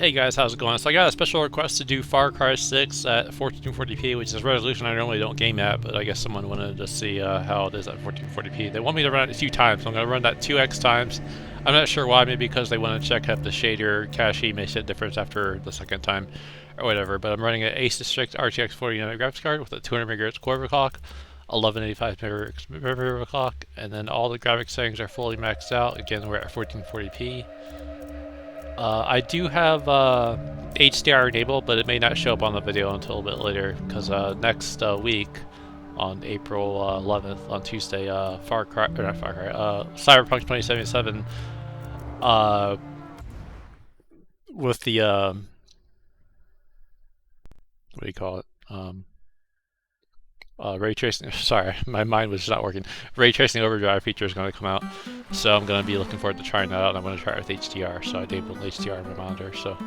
Hey guys, how's it going? So I got a special request to do Far Cry 6 at 1440p, which is a resolution I normally don't game at, but I guess someone wanted to see how it is at 1440p. They want me to run it a few times, so I'm going to run that 2x times. I'm not sure why, maybe because they want to check if the shader cache may see a difference after the second time, or whatever, but I'm running an Asus Strix RTX 4090 graphics card with a 200 MHz core overclock, 1185 MHz overclock, and then all the graphics settings are fully maxed out. Again, we're at 1440p. I do have HDR enabled, but it may not show up on the video until a bit later, because next week, on April 11th, on Tuesday, Cyberpunk 2077, with the, what do you call it, Ray Tracing, sorry, my mind was not working. Ray Tracing Overdrive feature is going to come out, so I'm going to be looking forward to trying that out, and I'm going to try it with HDR, so I enabled HDR on my monitor, so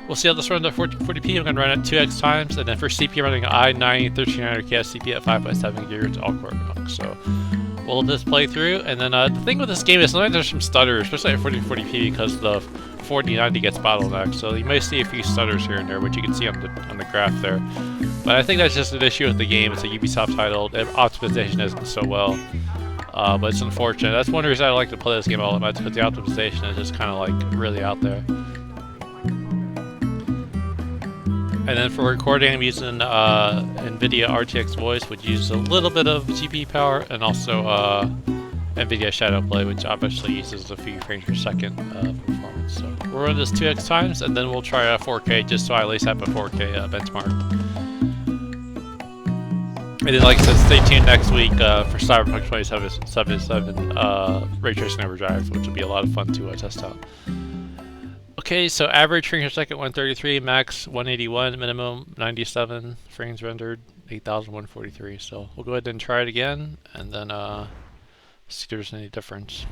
we'll see how this runs at 1440p. I'm going to run it 2x times, and then for CPU, running an i9 1300KS CPU at 5.7 GHz All-Core OC, so we'll just play through, and then the thing with this game is sometimes there's some stutters, especially at 1440p, because the 4090 gets bottlenecked, so you may see a few stutters here and there, which you can see on the graph there. But I think that's just an issue with the game. It's a Ubisoft title. The optimization isn't so well, but it's unfortunate. That's one reason I like to play this game all the time, because the optimization is just kind of like really out there. And then for recording, I'm using Nvidia RTX Voice, which uses a little bit of GPU power, and also Nvidia Shadow Play, which obviously uses a few frames per second performance. So we'll run this 2x times, and then we'll try 4K, just so I at least have a 4K benchmark. And then, like I said, stay tuned next week for Cyberpunk 2077 Ray Tracing Overdrive, which will be a lot of fun to test out. Okay, so average frames per second 133, max 181, minimum 97 frames rendered, 8,143. So we'll go ahead and try it again, and then see if there's any difference.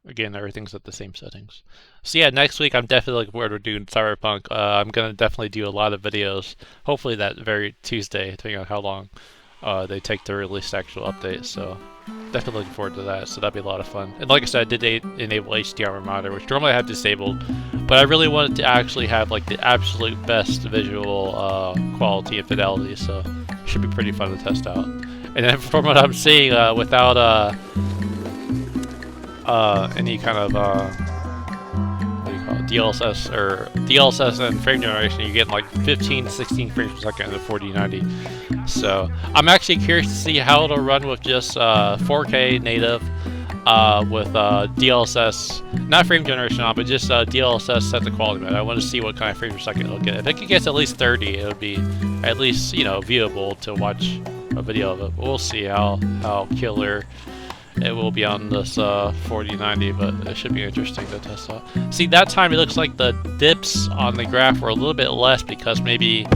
Again, everything's at the same settings. So yeah, next week I'm definitely looking forward to doing Cyberpunk. I'm going to definitely do a lot of videos, hopefully that very Tuesday, depending on how long they take to release the actual update. So definitely looking forward to that, so that'll be a lot of fun. And like I said, I did enable HDR on my monitor, which normally I have disabled, but I really wanted to actually have like the absolute best visual quality and fidelity, so it should be pretty fun to test out. And then from what I'm seeing, without any kind of what do you call it, DLSS and frame generation, you get like 15 to 16 frames per second in the 4090. So I'm actually curious to see how it'll run with just 4K native with DLSS, not frame generation on, but just DLSS set to quality mode. I want to see what kind of frames per second it'll get. If it gets at least 30, it'll be at least, you know, viewable to watch a video of it. But we'll see how killer it will be on this 4090, but it should be interesting to test out. See, that time it looks like the dips on the graph were a little bit less, because maybe,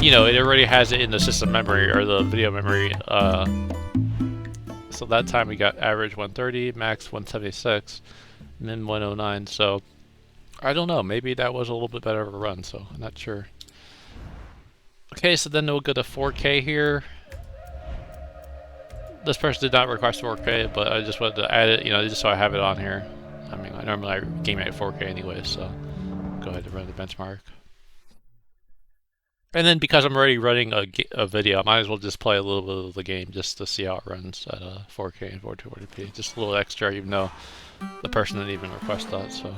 you know, it already has it in the system memory or the video memory. So that time we got average 130, max 176, min 109. So I don't know, maybe that was a little bit better of a run, so I'm not sure. Okay, so then we'll go to 4K here. This person did not request 4K, but I just wanted to add it, you know, just so I have it on here. I mean, I normally game at 4K anyway, so go ahead and run the benchmark. And then because I'm already running a video, I might as well just play a little bit of the game just to see how it runs at 4K and 1440p. Just a little extra, even though the person didn't even request that, so.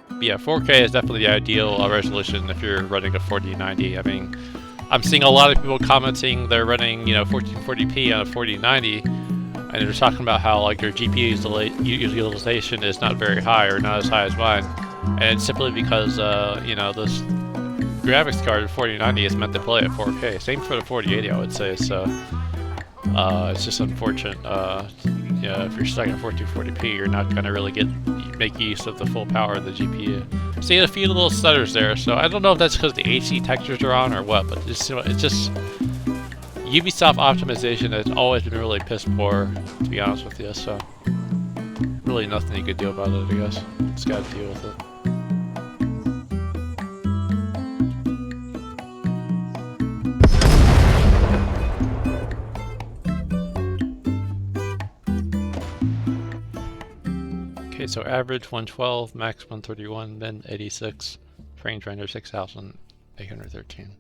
But yeah, 4K is definitely the ideal resolution if you're running a 4090. I mean, I'm seeing a lot of people commenting they're running, you know, 1440p on a 4090, and they're talking about how like their GPU utilization is not very high, or not as high as mine, and it's simply because you know, this graphics card, 4090, is meant to play at 4K. Same for the 4080, I would say. So it's just unfortunate. You know, if you're stuck at 1440p, you're not going to really make use of the full power of the GPU. See a few little stutters there, so I don't know if that's because the HD textures are on or what, but it's just Ubisoft optimization has always been really piss poor, to be honest with you. So really nothing you could do about it, I guess. Just got to deal with it. Okay, so average 112, max 131, then 86, range render 6,813.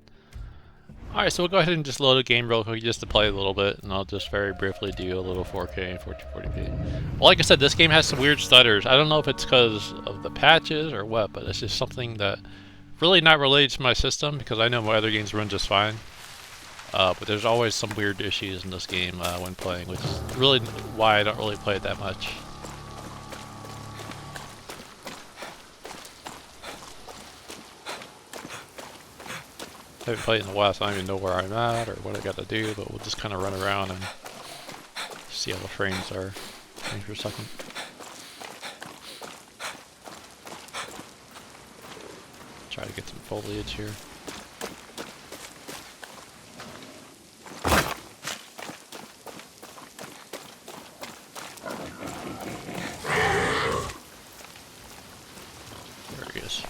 Alright, so we'll go ahead and just load a game real quick just to play a little bit, and I'll just very briefly do a little 4K and 1440p. Well, like I said, this game has some weird stutters. I don't know if it's because of the patches or what, but it's just something that really not related to my system, because I know my other games run just fine. But there's always some weird issues in this game when playing, which is really why I don't really play it that much. I haven't played in a while, so I don't even know where I'm at or what I gotta do, but we'll just kind of run around and see how the frames are. Frames per second. Try to get some foliage here. There he is.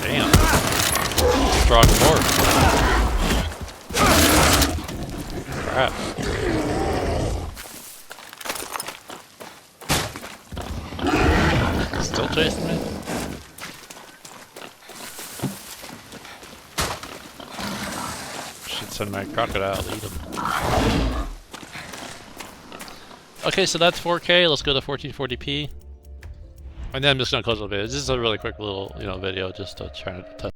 Damn. Strong fork. Crap. Still chasing me? Should send my crocodile to eat him. Okay, so that's 4K. Let's go to 1440p. And then I'm just gonna close the video. This is a really quick little, video just to try to test.